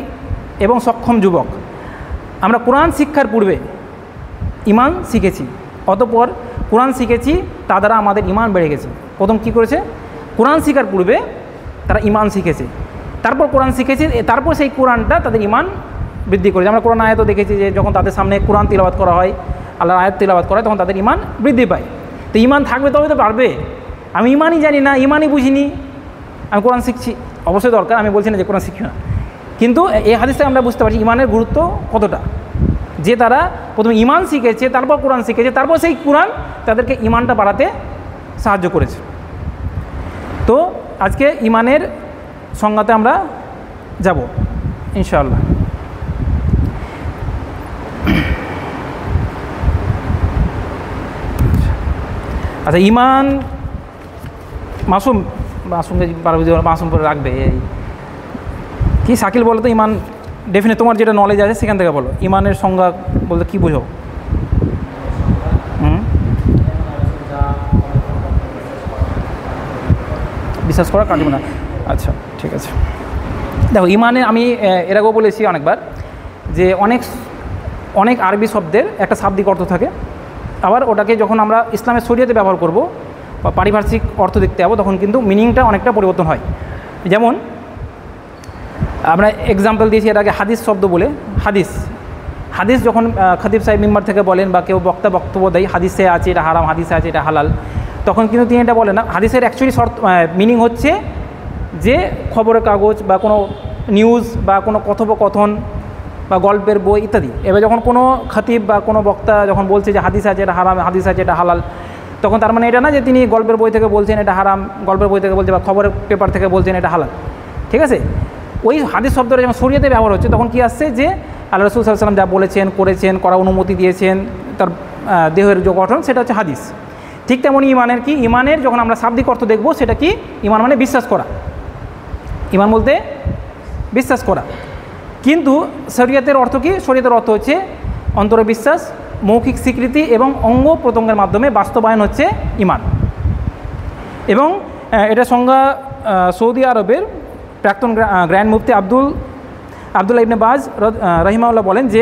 এবং সক্ষম যুবক। আমরা কোরআন শিক্ষার পূর্বে ঈমান শিখেছি, অতঃপর কোরআন শিখেছি, তা দ্বারা আমাদের ঈমান বেড়ে গেছে। প্রথম কি করেছে? কোরআন শিখার পূর্বে তারা ঈমান শিখেছে, তারপর কোরআন শিখেছে, তারপর সেই কোরআনটা তাদের ঈমান বৃদ্ধি করেছে। আমরা কোরআন আয়াতও দেখেছি যে যখন তাদের সামনে কোরআন তিলাওয়াত করা হয়, আল্লাহর আয়াত তিলাওয়াত করা হয়, তখন তাদের ঈমান বৃদ্ধি পায়। তো ঈমান থাকবে তবে তো পারবে। আমি ঈমানই জানি না, ঈমানই বুঝিনি, আমি কোরআন শিখছি, অবশ্যই দরকার, আমি বলছি না যে কোরআন শিখি না, কিন্তু এই হাদিস থেকে আমরা বুঝতে পারছি ঈমানের গুরুত্ব কতটা, যে তারা প্রথমে ঈমান শিখেছে, তারপর কোরআন শিখেছে, তারপর সেই কোরআন তাদেরকে ঈমানটা বাড়াতে সাহায্য করেছে। তো আজকে ঈমানের সংজ্ঞাতে আমরা যাব ইনশাআল্লাহ। আচ্ছা, ঈমান মাসুম করে রাখবে এই কি? শাকিল বলো তো, ঈমান ডেফিনেট তোমার যেটা নলেজ আছে সেখান থেকে বলো, ঈমানের সংজ্ঞা বলতে কী বোঝো? বিশ্বাস করা কাটবে না। আচ্ছা, ঠিক আছে। দেখো, ঈমানে আমি এর আগেও বলেছি অনেকবার যে অনেক আরবি শব্দের একটা শাব্দিক অর্থ থাকে, আবার ওটাকে যখন আমরা ইসলামের শরিয়তে ব্যবহার করব বা পারিভাষিক অর্থ দেখতে যাবো তখন কিন্তু মিনিংটা অনেকটা পরিবর্তন হয়। যেমন আমরা এক্সাম্পল দিয়েছি এর আগে হাদিস শব্দ বলে, হাদিস যখন খতিব সাহেব মিম্বার থেকে বলেন বা কেউ বক্তা বক্তব্য দেয়, হাদিসে আছে এটা হারাম, হাদিসে আছে এটা হালাল, তখন কিন্তু তিনি এটা বলেন না। হাদিসের অ্যাকচুয়ালি মিনিং হচ্ছে যে খবরের কাগজ বা কোনো নিউজ বা কোনো কথোপকথন বা গল্পের বই ইত্যাদি। এবার যখন কোনো খতিব বা কোনো বক্তা যখন বলছে যে হাদিস আছে এটা হারাম, হাদিস আছে এটা হালাল, তখন তার মানে এটা না যে তিনি গল্পের বই থেকে বলছেন এটা হারাম, গল্পের বই থেকে বলছে বা খবরের পেপার থেকে বলছেন এটা হালাল, ঠিক আছে? ওই হাদিস শব্দটা যখন শরিয়তে ব্যবহার হচ্ছে তখন কি আসছে যে আল্লাহ রাসূল সাল্লাল্লাহু আলাইহি ওয়াসাল্লাম যা বলেছেন, করেছেন, করা অনুমতি দিয়েছেন, তার দেহের যে গঠন সেটা হচ্ছে হাদিস। ঠিক তেমনই ইমানের কি, ইমানের যখন আমরা শাব্দিক অর্থ দেখব সেটা কি, ইমান মানে বিশ্বাস করা, ইমান বলতে বিশ্বাস করা। কিন্তু শরীয়তের অর্থ কি, শরীয়তের অর্থ হচ্ছে অন্তরে বিশ্বাস, মৌখিক স্বীকৃতি এবং অঙ্গ প্রত্যঙ্গের মাধ্যমে বাস্তবায়ন হচ্ছে ইমান। এবং এটা সংজ্ঞা সৌদি আরবের প্রাক্তন গ্র্যান্ড মুফতি আবদুল্লাহ ইবনে বাজ রাহিমাহুল্লাহ বলেন যে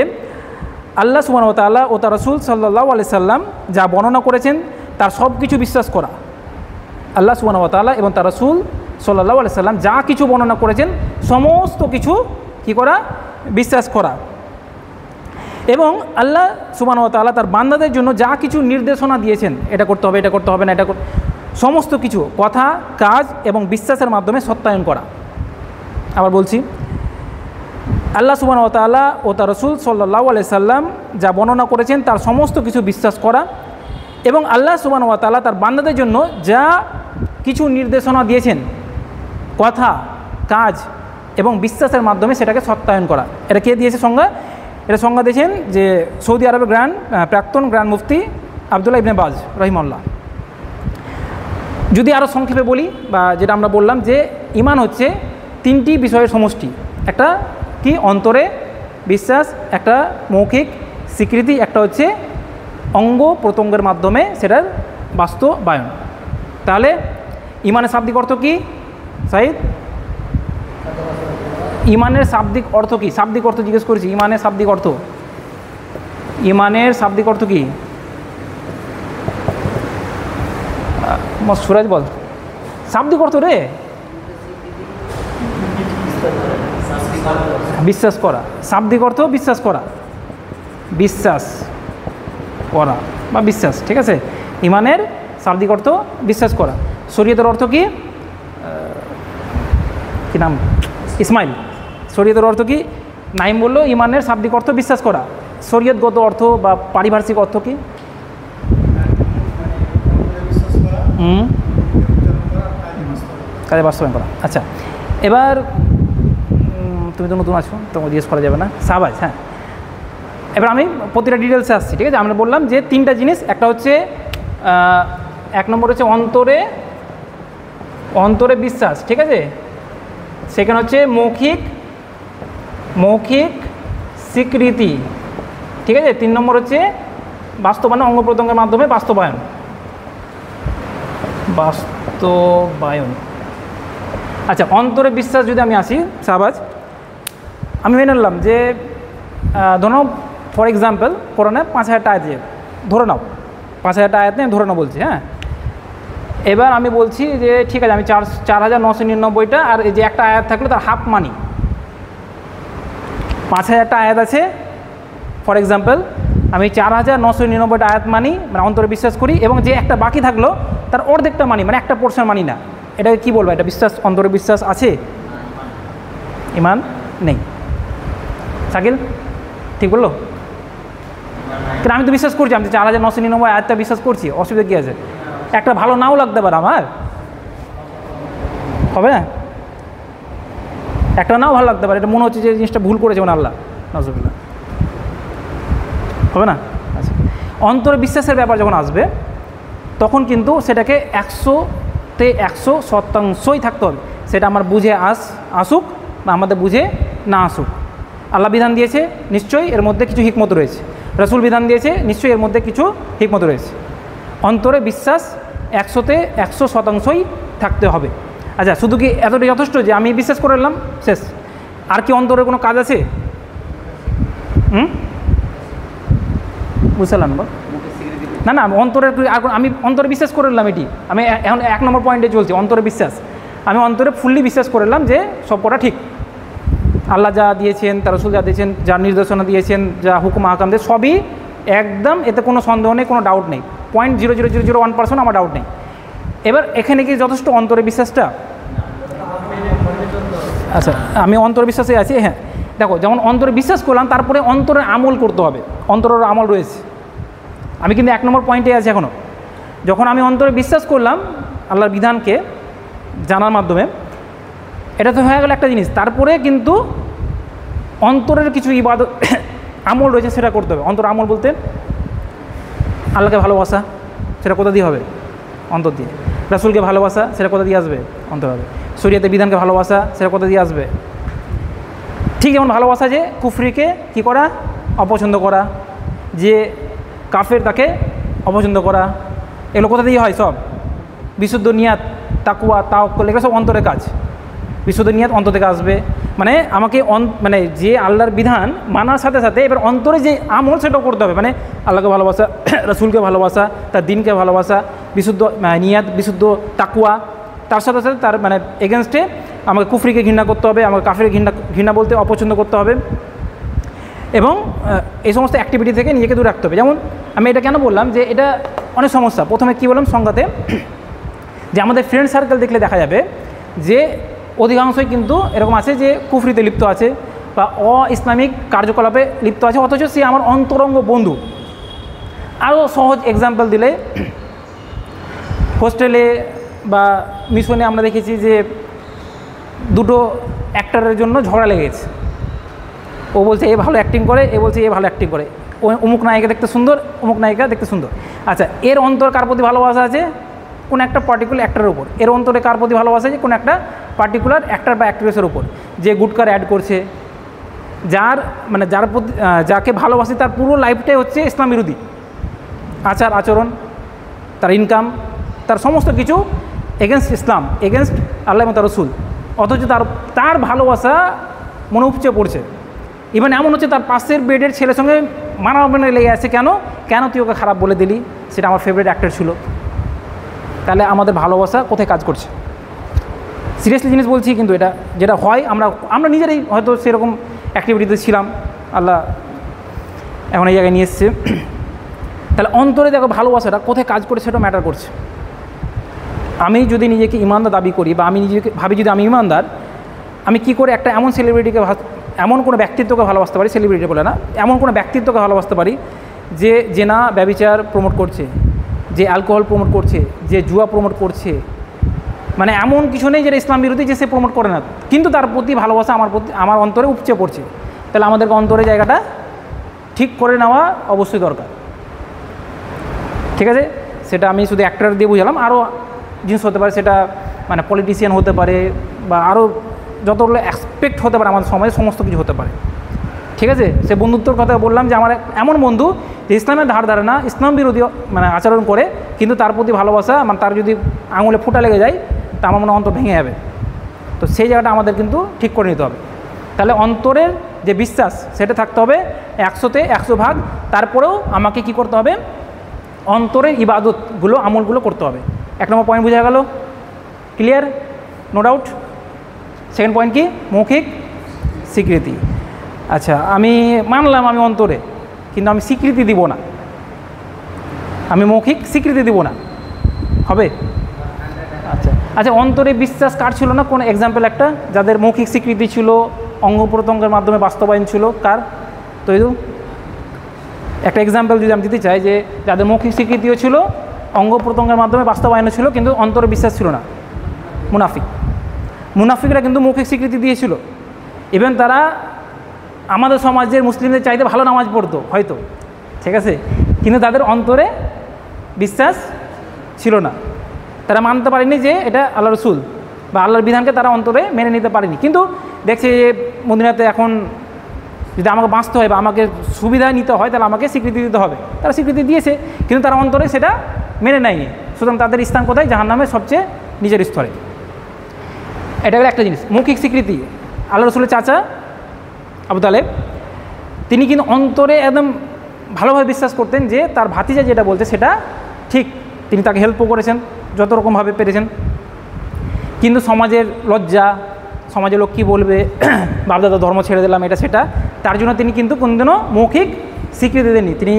আল্লাহ সুবহানাহু ওয়া তাআলা ও তার রাসূল সাল্লাল্লাহু আলাইহি সাল্লাম যা বর্ণনা করেছেন তার সব কিছু বিশ্বাস করা। আল্লাহ সুবহানাহু ওয়া তাআলা এবং তার রাসূল সাল্লাল্লাহু আলাইহি সাল্লাম যা কিছু বর্ণনা করেছেন সমস্ত কিছু কী করা, বিশ্বাস করা। এবং আল্লাহ সুবহানাহু ওয়া তাআলা তার বান্দাদের জন্য যা কিছু নির্দেশনা দিয়েছেন, এটা করতে হবে, এটা করতে হবে না, সমস্ত কিছু কথা, কাজ এবং বিশ্বাসের মাধ্যমে সত্যায়ন করা। আবার বলছি, আল্লাহ সুবহানাহু ওয়া তাআলা ও তার রাসূল সাল্লাল্লাহু আলাইহি সাল্লাম যা বর্ণনা করেছেন তার সমস্ত কিছু বিশ্বাস করা এবং আল্লাহ সুবহানাহু ওয়া তাআলা তার বান্দাদের জন্য যা কিছু নির্দেশনা দিয়েছেন কথা, কাজ এবং বিশ্বাসের মাধ্যমে সেটাকে সত্যায়ন করা। এটা কে দিয়েছে সংজ্ঞা? এটা সংজ্ঞা দিয়েছেন যে সৌদি আরবের প্রাক্তন গ্র্যান্ড মুফতি আবদুল্লাহ ইবনে বাজ রাহিমাহুল্লাহ। যদি আরও সংক্ষেপে বলি, বা যেটা আমরা বললাম যে ঈমান হচ্ছে তিনটি বিষয়ের সমষ্টি, একটা কি অন্তরে বিশ্বাস, একটা মৌখিক স্বীকৃতি, একটা হচ্ছে অঙ্গ প্রত্যঙ্গের মাধ্যমে সেটার বাস্তবায়ন। তাহলে ঈমানের শাব্দিক অর্থ কি সাইদ? ঈমানের শাব্দিক অর্থ কি? শাব্দিক অর্থ জিজ্ঞেস করেছি, ঈমানের শাব্দিক অর্থ, ঈমানের শাব্দিক অর্থ কি? সুরাজ বল শাব্দিক অর্থ রে। বিশ্বাস করা, শাব্দিক অর্থ বিশ্বাস করা, বিশ্বাস করা বা বিশ্বাস, ঠিক আছে। ঈমানের শাব্দিক অর্থ বিশ্বাস করা। শরীয়তের অর্থ কি? কি নাম? ইসমাইল। শরীয়তের অর্থ কি? নাইম বলল ঈমানের শাব্দিক অর্থ বিশ্বাস করা। শরীয়তগত অর্থ বা পারিভাষিক অর্থ কি? কাজে বাস্তবায়ন করা। আচ্ছা, এবার তুমি তো নতুন আছো, তোমাকে জিজ্ঞেস করা যাবে না, সাবাজ। হ্যাঁ, এবার আমি প্রতিটা ডিটেলসে আসছি, ঠিক আছে। আমরা বললাম যে তিনটা জিনিস, একটা হচ্ছে এক নম্বর হচ্ছে অন্তরে বিশ্বাস, ঠিক আছে। সেকেন্ড হচ্ছে মৌখিক স্বীকৃতি, ঠিক আছে। 3 নম্বর হচ্ছে বাস্তবায়ন, অঙ্গ প্রত্যঙ্গের মাধ্যমে বাস্তবায়ন। আচ্ছা, অন্তরে বিশ্বাস যদি আমি আসি শাহবাজ, আমি মেনে নিলাম যে ধরো ফর এক্সাম্পল কোরআনে 5000টা আয়াত, ধরে নাও 5000টা আয়াত নিয়ে ধরে নাও বলছি, হ্যাঁ। এবার আমি বলছি যে ঠিক আছে, আমি 4999টা আর এই যে একটা আয়াত থাকলে তার হাফ মানি। 5000টা আয়াত আছে, ফর এক্সাম্পল আমি 4999টা আয়াত মানি, মানে অন্তরে বিশ্বাস করি, এবং যে একটা বাকি থাকলো তার অর্ধেকটা মানি, মানে একটা পোর্শন মানি না। এটাকে কী বলবো? এটা বিশ্বাস, অন্তরে বিশ্বাস আছে, ঈমান নেই। শাকিল ঠিক বললো? কিন্তু আমি তো বিশ্বাস করছি, আমি 4999 আয়াতটা বিশ্বাস করছি, অসুবিধা কী আছে? একটা ভালো নাও লাগতে পারে আমার, হবে না? একটা নাও ভালো লাগতে পারে, এটা মনে হচ্ছে যে জিনিসটা ভুল করেছে মানে আল্লাহ, নাউজুবিল্লাহ, হবে না? আচ্ছা, অন্তরে বিশ্বাসের ব্যাপার যখন আসবে তখন কিন্তু সেটাকে 100তে 100% থাকতে হবে। সেটা আমার বুঝে আসুক বা আমাদের বুঝে না আসুক। আল্লাহ বিধান দিয়েছে, নিশ্চয়ই এর মধ্যে কিছু হিকমত রয়েছে। রাসূল বিধান দিয়েছে, নিশ্চয়ই এর মধ্যে কিছু হিকমত রয়েছে। অন্তরে বিশ্বাস 100তে 100% থাকতে হবে। আচ্ছা, শুধু কি এতটাই যথেষ্ট যে আমি বিশ্বাস করে নিলাম শেষ? আর কি অন্তরের কোনো কাজ আছে? বুঝলাম না, না, অন্তরের আমি অন্তরে বিশ্বাস করে নিলাম, এটি আমি এখন 1 নম্বর পয়েন্টে চলছি, অন্তরে বিশ্বাস। আমি অন্তরে ফুললি বিশ্বাস করে নিলাম যে সব কটা ঠিক, আল্লাহ যা দিয়েছেন, তার রাসূল যা দিয়েছেন, যা নির্দেশনা দিয়েছেন, যা হুকুম আহকাম দিয়ে সবই একদম, এতে কোনো সন্দেহ নেই, কোনো ডাউট নেই, 0.00001% আমার ডাউট নেই। এবার এখানে কি যথেষ্ট অন্তরে বিশ্বাসটা? আচ্ছা, আমি অন্তরে বিশ্বাসে আছি। হ্যাঁ, দেখো, যেমন অন্তরে বিশ্বাস করলাম, তারপরে অন্তরে আমল করতে হবে, অন্তরের আমল রয়েছে। আমি কিন্তু 1 নম্বর পয়েন্টে আছি এখনও। যখন আমি অন্তরে বিশ্বাস করলাম আল্লাহর বিধানকে জানার মাধ্যমে, এটা তো হয়ে গেল একটা জিনিস। তারপরে কিন্তু অন্তরের কিছু ইবাদত আমল রয়েছে, সেটা করতে হবে। অন্তর আমল বলতে আল্লাহকে ভালোবাসা, সেটা কোথা দিয়ে হবে? অন্তর দিয়ে। রাসূলকে ভালোবাসা সেটা কোথা দিয়ে আসবে? অন্তর হবে। শরীয়তের বিধানকে ভালোবাসা সেটা কোথা দিয়ে আসবে? ঠিক যেমন ভালোবাসা যে কুফরিকে কি করা? অপছন্দ করা, যে কাফের তাকে অপছন্দ করা, এগুলো কোথা দিয়ে হয়? সব বিশুদ্ধ নিয়াত, তাকওয়া, তাওয়াক্কুল, এগুলো সব অন্তরের কাজ। বিশুদ্ধ নিয়াত অন্তর থেকে আসবে, মানে আমাকে মানে যে আল্লাহর বিধান মানার সাথে সাথে এবার অন্তরে যে আমল সেটাও করতে হবে, মানে আল্লাহকে ভালোবাসা, রাসূলকে ভালোবাসা, তার দিনকে ভালোবাসা, বিশুদ্ধ নিয়াত, বিশুদ্ধ তাকওয়া, তার সাথে সাথে তার মানে এগেনস্টে আমাকে কুফরিকে ঘৃণা করতে হবে, আমাকে কাফের ঘৃণা বলতে অপছন্দ করতে হবে, এবং এই সমস্ত অ্যাক্টিভিটি থেকে নিজেকে দূরে রাখতে হবে। যেমন আমি এটা কেন বললাম যে এটা অনেক সমস্যা। প্রথমে কী বললাম সংজ্ঞাতে, যে আমাদের ফ্রেন্ড সার্কেল দেখলে দেখা যাবে যে অধিকাংশই কিন্তু এরকম আছে যে কুফরিতে লিপ্ত আছে বা ইসলামিক কার্যকলাপে লিপ্ত আছে, অথচ সে আমার অন্তরঙ্গ বন্ধু। আরও সহজ এক্সাম্পল দিলে, হোস্টেলে বা মিশনে আমরা দেখেছি যে দুটো অ্যাক্টরের জন্য ঝগড়া লেগেছে। ও বলছে এ ভালো অ্যাক্টিং করে, এ বলছে এ ভালো অ্যাক্টিং করে, অমুক নায়িকা দেখতে সুন্দর, অমুক নায়িকা দেখতে সুন্দর। আচ্ছা, এর অন্তর কার প্রতি ভালোবাসা আছে? কোন একটা পার্টিকুলার অ্যাক্টরের উপর। এর অন্তরে কার প্রতি ভালোবাসা আছে? কোন একটা পার্টিকুলার অ্যাক্টর বা অ্যাক্ট্রেসের উপর, যে গুটকার অ্যাড করছে, যার মানে যার প্রতি যাকে ভালোবাসে তার পুরো লাইফটাই হচ্ছে ইসলাম বিরোধী আচার আচরণ, তার ইনকাম, তার সমস্ত কিছু এগেনস্ট ইসলাম, এগেনস্ট আল্লাহ এবং তার রাসূল, অথচ তার ভালোবাসা মনে উপচে পড়ছে। ইভেন এমন হচ্ছে তার পাশের বেডের ছেলের সঙ্গে মানামানি লেগে আছে। কেন তুই ওকে খারাপ বলে দিলি? সেটা আমার ফেভারিট অ্যাক্টর ছিল। তাহলে আমাদের ভালোবাসা কোথায় কাজ করছে? সিরিয়াসলি জিনিস বলছি, কিন্তু এটা যেটা হয় আমরা নিজেরাই হয়তো সেরকম অ্যাক্টিভিটিতে ছিলাম, আল্লাহ এখন এই জায়গায় নিয়ে এসছে। তাহলে অন্তরে দেখো ভালোবাসাটা কোথায় কাজ করে সেটা ম্যাটার করছে। আমি যদি নিজেকে ইমানদার দাবি করি বা আমি নিজেকে ভাবি যদি আমি ইমানদার, আমি কি করে একটা এমন সেলিব্রিটিকে, এমন কোনো ব্যক্তিত্বকে ভালোবাসতে পারি, সেলিব্রিটি বলে না, এমন কোনো ব্যক্তিত্বকে ভালোবাসতে পারি যে না ব্যভিচার প্রমোট করছে, যে অ্যালকোহল প্রমোট করছে, যে জুয়া প্রমোট করছে, মানে এমন কিছু নেই যেটা ইসলাম বিরোধী যে সে প্রমোট করে না, কিন্তু তার প্রতি ভালোবাসা আমার অন্তরে উপচে পড়ছে। তাহলে আমাদেরকে অন্তরে জায়গাটা ঠিক করে নেওয়া অবশ্যই দরকার। ঠিক আছে, সেটা আমি শুধু অ্যাক্টর দিয়ে বুঝালাম, আরও জিনিস হতে পারে, সেটা মানে পলিটিশিয়ান হতে পারে বা আরও যতগুলো অ্যাসপেক্ট হতে পারে আমাদের সমাজে, সমস্ত কিছু হতে পারে। ঠিক আছে, সে বন্ধুত্বর কথা বললাম যে আমার এমন বন্ধু যে ইসলামের ধারে না, ইসলাম বিরোধী মানে আচরণ করে, কিন্তু তার প্রতি ভালোবাসা, মানে তার যদি আঙুলে ফুটা লেগে যায় তা আমার মনে অন্তর ভেঙে যাবে। তো সেই জায়গাটা আমাদের কিন্তু ঠিক করে নিতে হবে। তাহলে অন্তরের যে বিশ্বাস সেটা থাকতে হবে 100-তে 100 ভাগ। তারপরেও আমাকে কি করতে হবে? অন্তরের ইবাদতগুলো, আমলগুলো করতে হবে। 1 নম্বর পয়েন্ট বোঝা গেল, clear, no doubt. Second point কি? মৌখিক স্বীকৃতি। আচ্ছা, আমি মানলাম আমি অন্তরে, কিন্তু আমি স্বীকৃতি দিব না, আমি মৌখিক স্বীকৃতি দিব না, হবে? আচ্ছা, অন্তরে বিশ্বাস কার ছিল না? কোন এক্সাম্পল একটা, যাদের মৌখিক স্বীকৃতি ছিল, অঙ্গ প্রত্যঙ্গের মাধ্যমে বাস্তবায়ন ছিল, কার? তৈরি একটা এক্সাম্পল যদি আমি দিতে চাই, যে যাদের মৌখিক স্বীকৃতিও ছিল, অঙ্গ প্রত্যঙ্গের মাধ্যমে বাস্তবায়নও ছিল, কিন্তু অন্তরে বিশ্বাস ছিল না, মুনাফিকরা কিন্তু মৌখিক স্বীকৃতি দিয়েছিল। ইভেন তারা আমাদের সমাজের মুসলিমদের চাইতে ভালো নামাজ পড়তো হয়তো, ঠিক আছে, কিন্তু তাদের অন্তরে বিশ্বাস ছিল না। তারা মানতে পারেনি যে এটা আল্লাহ রসুল বা আল্লাহর বিধানকে তারা অন্তরে মেনে নিতে পারেনি। কিন্তু দেখছে যে মদিনাতে এখন যদি আমাকে বাঁচতে হয় বা আমাকে সুবিধা নিতে হয়, তাহলে আমাকে স্বীকৃতি দিতে হবে। তারা স্বীকৃতি দিয়েছে, কিন্তু তারা অন্তরে সেটা মেনে নেয়নি। সুতরাং তাদের স্থান কোথায়? জাহান্নামের সবচেয়ে নিচের স্তরে। এটা হলো একটা জিনিস, মৌখিক স্বীকৃতি। আল্লাহ রসুলের চাচা আবু তালেব, তিনি কিন্তু অন্তরে একদম ভালোভাবে বিশ্বাস করতেন যে তার ভাতিজা যেটা বলছে সেটা ঠিক। তিনি তাকে হেল্পও করেছেন যত রকমভাবে পেরেছেন, কিন্তু সমাজের লজ্জা, সমাজের লোক কী বলবে, বাপদাদা ধর্ম ছেড়ে দিলাম, এটা সেটা, তার জন্য তিনি কিন্তু কোনোদিনও মৌখিক স্বীকৃতি দেননি। তিনি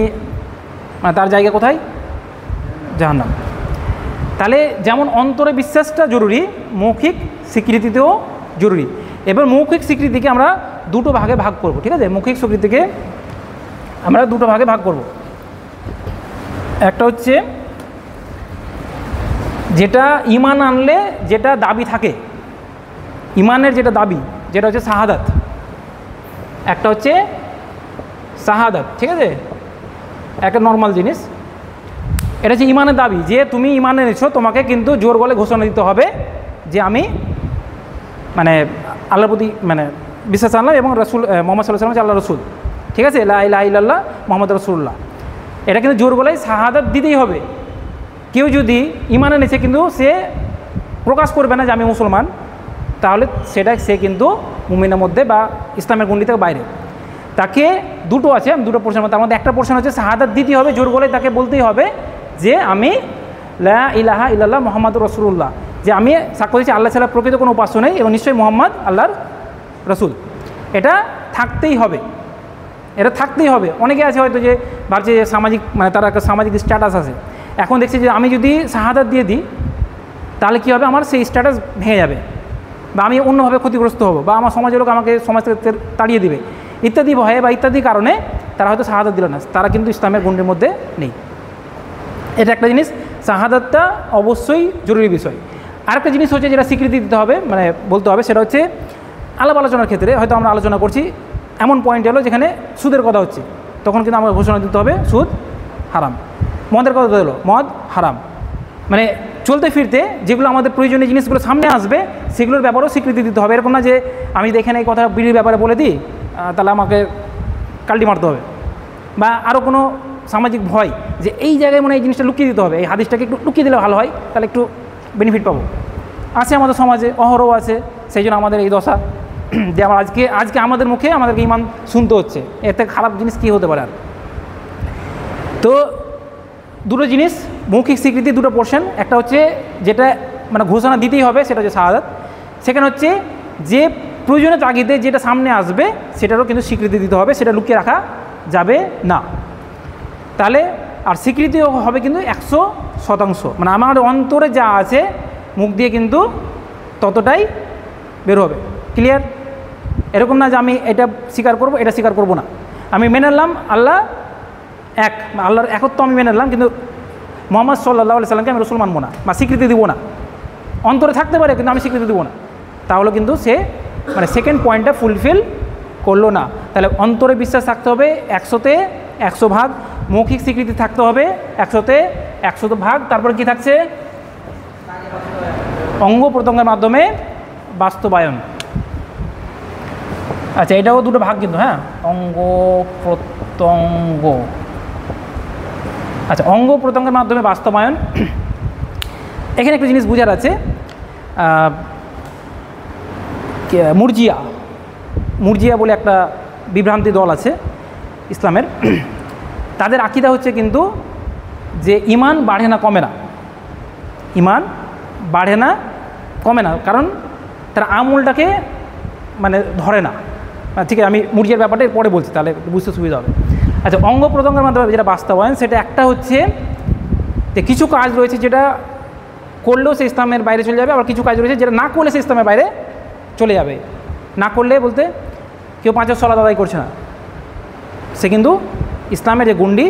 মানে তার জায়গা কোথায়? জাহান্নাম। তাহলে যেমন অন্তরে বিশ্বাসটা জরুরি, মৌখিক স্বীকৃতিতেও জরুরি। এবার মৌখিক স্বীকৃতিকে আমরা দুটো ভাগে ভাগ করব, ঠিক আছে? মৌখিক স্বীকৃতিকে আমরা দুটো ভাগে ভাগ করব। একটা হচ্ছে যেটা ঈমান আনলে যেটা দাবি থাকে, ঈমানের যেটা দাবি, যেটা হচ্ছে শাহাদাত। একটা হচ্ছে শাহাদাত, ঠিক আছে, একটা নর্মাল জিনিস। এটা হচ্ছে ইমানের দাবি, যে তুমি ইমান এনেছো, তোমাকে কিন্তু জোর গলায় ঘোষণা দিতে হবে যে আমি মানে আল্লাহর প্রতি মানে বিশ্বাস আনলাম এবং রসুল মোহাম্মদ সাল্লাল্লাহু আলাইহি ওয়াসাল্লাম আল্লাহ রসুল, ঠিক আছে, লা ইলাহা ইল্লাল্লাহ মুহাম্মদ রাসূলুল্লাহ। এটা কিন্তু জোর গলায় শাহাদাত দিতেই হবে। কেউ যদি ইমান এনেছে কিন্তু সে প্রকাশ করবে না যে আমি মুসলমান, তাহলে সে কিন্তু মুমিনের মধ্যে বা ইসলামের গণ্ডি থেকে বাইরে। তাকে দুটো আছে, আমি দুটো পোর্শন, তার মধ্যে একটা পোর্শন হচ্ছে শাহাদাত দিতেই হবে, জোর গলায় তাকে বলতেই হবে যে আমি লা ইলাহা ইল্লাল্লাহ মুহাম্মাদুর রাসূলুল্লাহ, যে আমি সাক্ষ্য দিচ্ছি আল্লাহ ছাড়া প্রকৃত কোনো উপাস্য নেই এবং নিশ্চয়ই মুহাম্মদ আল্লাহর রসুল। এটা থাকতেই হবে, এটা থাকতেই হবে। অনেকে আছে হয়তো যে ভাবছে যে সামাজিক মানে তার একটা সামাজিক স্ট্যাটাস আছে, এখন দেখছি যে আমি যদি শাহাদাত দিয়ে দিই তাহলে কী হবে, আমার সেই স্ট্যাটাস ভেঙে যাবে বা আমি অন্যভাবে ক্ষতিগ্রস্ত হব বা আমার সমাজের লোক আমাকে সমাজ থেকে তাড়িয়ে দিবে ইত্যাদি ভয়ে বা ইত্যাদি কারণে তারা হয়তো শাহাদাত দিল না, তারা কিন্তু ইসলামের গণ্ডির মধ্যে নেই। এটা একটা জিনিস, শাহাদাতটা অবশ্যই জরুরি বিষয়। আরেকটা জিনিস হচ্ছে যেটা স্বীকৃতি দিতে হবে, মানে বলতে হবে, সেটা হচ্ছে আলাপ আলোচনার ক্ষেত্রে হয়তো আমরা আলোচনা করছি, এমন পয়েন্ট এলো যেখানে সুদের কথা হচ্ছে, তখন কিন্তু আমাকে ঘোষণা দিতে হবে সুদ হারাম। মদের কথা হলো মদ হারাম, মানে চলতে ফিরতে যেগুলো আমাদের প্রয়োজনীয় জিনিসগুলো সামনে আসবে সেগুলোর ব্যাপারেও স্বীকৃতি দিতে হবে। এরকম না যে আমি দেখেন এই কথা বিড়ির ব্যাপারে বলে দিই তাহলে আমাকে কাল্টি মারতে হবে, বা আরও কোনো সামাজিক ভয় যে এই জায়গায় মনে এই জিনিসটা লুকিয়ে দিতে হবে, এই হাদিসটাকে একটু লুকিয়ে দিলে ভালো হয়, তাহলে একটু বেনিফিট পাবো, আছে আমাদের সমাজে অহরহ আছে। সেই জন্য আমাদের এই দশা যে আমার আজকে আমাদের মুখে আমাদেরকে ইমান শুনতে হচ্ছে, এতে খারাপ জিনিস কী হতে পারে আর। তো দুটো জিনিস, মৌখিক স্বীকৃতি দুটো পোর্শন, একটা হচ্ছে যেটা মানে ঘোষণা দিতেই হবে সেটা হচ্ছে শাহাদাত, সেখানে হচ্ছে যে প্রয়োজনীয় তাগিদে যেটা সামনে আসবে সেটারও কিন্তু স্বীকৃতি দিতে হবে, সেটা লুকিয়ে রাখা যাবে না। তাহলে আর স্বীকৃতি হবে কিন্তু 100%, মানে আমার অন্তরে যা আছে মুখ দিয়ে কিন্তু ততটাই বের হবে। ক্লিয়ার? এরকম না যে আমি এটা স্বীকার করব এটা স্বীকার করব না, আমি মেনে নিলাম আল্লাহ এক, আল্লাহর একত্ব আমি মেনে নিলাম, কিন্তু মুহাম্মদ সাল্লাল্লাহু আলাইহি সাল্লামকে আমি রসুল মানব না বা স্বীকৃতি দিব না। অন্তরে থাকতে পারে কিন্তু আমি স্বীকৃতি দেবো না, তাহলে কিন্তু সে মানে সেকেন্ড পয়েন্টটা ফুলফিল করলো না। তাহলে অন্তরে বিশ্বাস থাকতে হবে 100-তে 100 ভাগ, মৌখিক স্বীকৃতি থাকতে হবে 100-তে 100 ভাগ, তারপরে কি থাকছে, অঙ্গ প্রত্যঙ্গের মাধ্যমে বাস্তবায়ন। আচ্ছা, এটাও দুটো ভাগ কিন্তু, হ্যাঁ, অঙ্গ প্রত্যঙ্গ। আচ্ছা, অঙ্গ প্রত্যঙ্গের মাধ্যমে বাস্তবায়ন, এখানে একটা জিনিস বোঝার আছে। মুরজিয়া বলে একটা বিভ্রান্তি দল আছে ইসলামের, তাদের আকীদা হচ্ছে কিন্তু যে ইমান বাড়ে না কমে না, ইমান বাড়ে না কমে না, কারণ তারা আমলটাকে মানে ধরে না। ঠিক আছে, আমি মুরজিয়ার ব্যাপারটা পরে বলছি, তাহলে বুঝতে সুবিধা হবে। আচ্ছা, অঙ্গ প্রত্যঙ্গের মাধ্যমে যেটা বাস্তবায়ন, সেটা একটা হচ্ছে যে কিছু কাজ রয়েছে যেটা করলেও সে ইসলামের বাইরে চলে যাবে, আবার কিছু কাজ রয়েছে যেটা না করলে সে ইসলামের বাইরে চলে যাবে। না করলে বলতে কেউ 5 ওয়াক্ত সালাত আদায় করছে না, সে কিন্তু ইসলামের যে গণ্ডি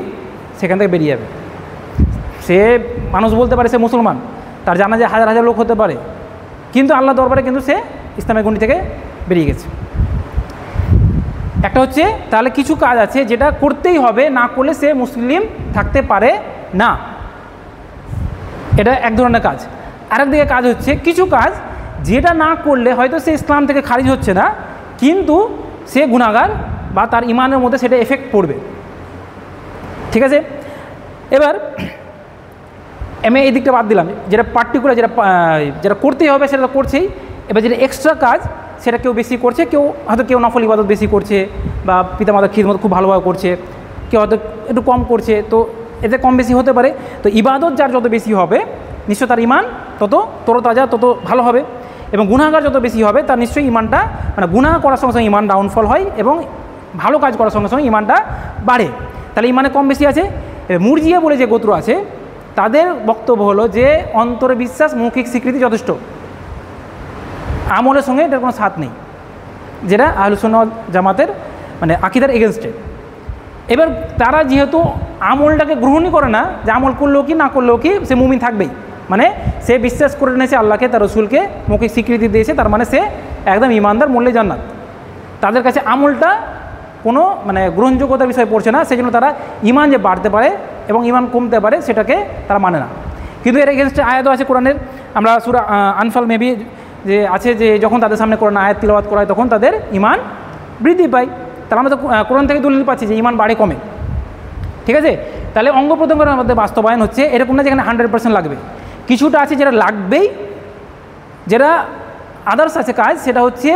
সেখান থেকে বেরিয়ে যাবে। সে মানুষ বলতে পারে সে মুসলমান, তার জানা যে হাজার হাজার লোক হতে পারে, কিন্তু আল্লাহ দরবারে কিন্তু সে ইসলামের গণ্ডি থেকে বেরিয়ে গেছে। একটা হচ্ছে তাহলে কিছু কাজ আছে যেটা করতেই হবে, না করলে সে মুসলিম থাকতে পারে না, এটা এক ধরনের কাজ। আরেকদিকে কাজ হচ্ছে কিছু কাজ যেটা না করলে হয়তো সে ইসলাম থেকে খারিজ হচ্ছে না, কিন্তু সে গুনাহগার বা তার ইমানের মধ্যে সেটা এফেক্ট পড়বে। ঠিক আছে, এবার আমি এই দিকটা বাদ দিলাম, যেটা পার্টিকুলার যেটা করতেই হবে সেটা তো করছেই। এবার যেটা এক্সট্রা কাজ সেটা কেউ বেশি করছে, কেউ নফল ইবাদত বেশি করছে বা পিতামাতার খিদমত খুব ভালোভাবে করছে, কেউ হয়তো একটু কম করছে, তো এতে কম বেশি হতে পারে। তো ইবাদত যার যত বেশি হবে নিশ্চয় তার ইমান তত তরতাজা, তত ভালো হবে, এবং গুনাহগার যত বেশি হবে তার নিশ্চয়ই ইমানটা মানে গুনাহ করার সঙ্গে সঙ্গে ইমান ডাউনফল হয় এবং ভালো কাজ করার সঙ্গে সঙ্গে ইমানটা বাড়ে। তাহলে ইমানে কম বেশি আছে। মুরজিয়া বলে যে গোত্র আছে তাদের বক্তব্য হলো যে অন্তরে বিশ্বাস, মৌখিক স্বীকৃতি যথেষ্ট, আমলের সঙ্গে এটার কোনো সাথ নেই, যেটা আহলুস সুন্নাহ জামাতের মানে আকীদার এগেনস্টে। এবার তারা যেহেতু আমলটাকে গ্রহণই করে না, যে আমল করলেও কি না করলেও কি সে মুমিন থাকবেই, মানে সে বিশ্বাস করে নিয়েছে আল্লাহকে, তার রসুলকে, মৌখিক স্বীকৃতি দিয়েছে, তার মানে সে একদম ইমানদার, মরলে জান্নাত। তাদের কাছে আমলটা কোনো মানে গ্রহণযোগ্যতার বিষয় পড়ছে না, সেই জন্য তারা ইমান যে বাড়তে পারে এবং ইমান কমতে পারে সেটাকে তারা মানে না। কিন্তু এর এগেনস্টে আয়াতও আছে কোরআনের, আমরা সূরা আনফাল মেবি যে আছে যে যখন তাদের সামনে কোরআন আয়াত তিলাওয়াত করা হয় তখন তাদের ইমান বৃদ্ধি পায়। তাহলে আমরা তো কোরআন থেকে দলিল পাচ্ছি যে ইমান বাড়ে কমে, ঠিক আছে। তাহলে অঙ্গ প্রত্যঙ্গের মধ্যে বাস্তবায়ন হচ্ছে এরকম না যেখানে 100% লাগবে, কিছুটা আছে যেটা লাগবেই, যেটা আদার্স আছে কাজ, সেটা হচ্ছে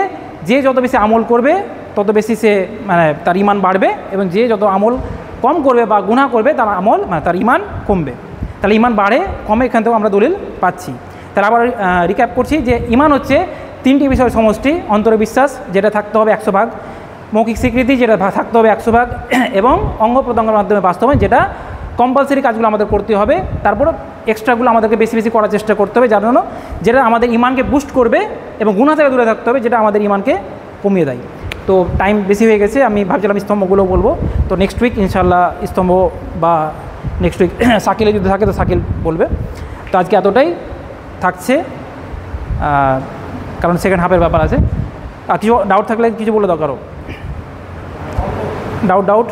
যে যত বেশি আমল করবে তত বেশি সে মানে তার ইমান বাড়বে, এবং যে যত আমল কম করবে বা গুনাহ করবে তার আমল মানে তার ইমান কমবে। তাহলে ইমান বাড়ে কমে এখান থেকেও আমরা দলিল পাচ্ছি। তাহলে আবার রিক্যাপ করছি যে ইমান হচ্ছে 3টি বিষয়ের সমষ্টি: অন্তরে বিশ্বাস যেটা থাকতে হবে 100%, মৌখিক স্বীকৃতি যেটা থাকতে হবে 100%, এবং অঙ্গ প্রত্যঙ্গের মাধ্যমে বাস্তবায়ন যেটা কম্পালসারি কাজগুলো আমাদের করতে হবে, তারপর এক্সট্রাগুলো আমাদেরকে বেশি বেশি করার চেষ্টা করতে হবে, যার জন্য যেটা আমাদের ইমানকে বুস্ট করবে, এবং গুনাহ থেকে দূরে থাকতে হবে যেটা আমাদের ইমানকে কমিয়ে দেয়। তো টাইম বেশি হয়ে গেছে, আমি ভাবছিলাম স্তম্ভগুলো বলবো, তো নেক্সট উইক ইনশাল্লাহ স্তম্ভ বা নেক্সট উইক শাকিলে যদি থাকে তো শাকিল বলবে। তো আজকে এতটাই থাকছে, কারণ সেকেন্ড হাফের ব্যাপার আছে। আর কিছু ডাউট থাকলে কিছু বলে দরকারও, ডাউট